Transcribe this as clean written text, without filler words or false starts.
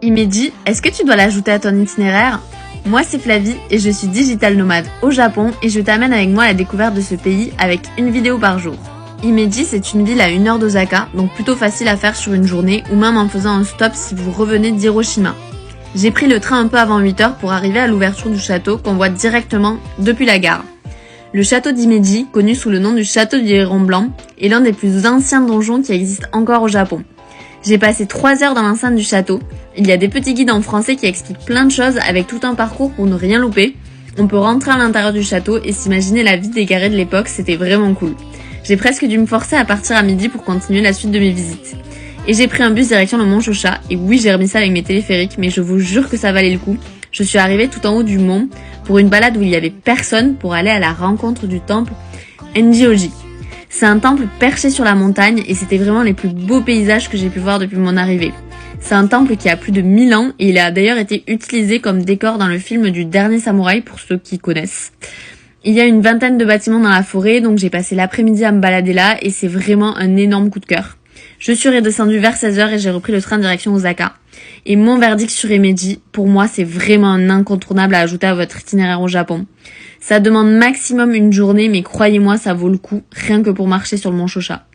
Imedi, est-ce que tu dois l'ajouter à ton itinéraire? Moi c'est Flavie et je suis digital nomade au Japon et je t'amène avec moi à la découverte de ce pays avec une vidéo par jour. Imedi, c'est une ville à 1 heure d'Osaka, donc plutôt facile à faire sur une journée ou même en faisant un stop si vous revenez d'Hiroshima. J'ai pris le train un peu avant 8 heures pour arriver à l'ouverture du château qu'on voit directement depuis la gare. Le château d'Imedi, connu sous le nom du château du Héron Blanc, est l'un des plus anciens donjons qui existent encore au Japon. J'ai passé 3 heures dans l'enceinte du château. Il y a des petits guides en français qui expliquent plein de choses avec tout un parcours pour ne rien louper. On peut rentrer à l'intérieur du château et s'imaginer la vie d'égaré de l'époque, c'était vraiment cool. J'ai presque dû me forcer à partir à midi pour continuer la suite de mes visites. Et j'ai pris un bus direction le Mont Shosha, et oui j'ai remis ça avec mes téléphériques, mais je vous jure que ça valait le coup. Je suis arrivée tout en haut du mont pour une balade où il y avait personne pour aller à la rencontre du temple Enji-Oji. C'est un temple perché sur la montagne et c'était vraiment les plus beaux paysages que j'ai pu voir depuis mon arrivée. C'est un temple qui a plus de 1000 ans et il a d'ailleurs été utilisé comme décor dans le film du Dernier Samouraï pour ceux qui connaissent. Il y a une 20aine de bâtiments dans la forêt, donc j'ai passé l'après-midi à me balader là et c'est vraiment un énorme coup de cœur. Je suis redescendue vers 16h et j'ai repris le train direction Osaka. Et mon verdict sur Imedi, pour moi, c'est vraiment un incontournable à ajouter à votre itinéraire au Japon. Ça demande maximum une journée, mais croyez-moi, ça vaut le coup, rien que pour marcher sur le Mont Shosha.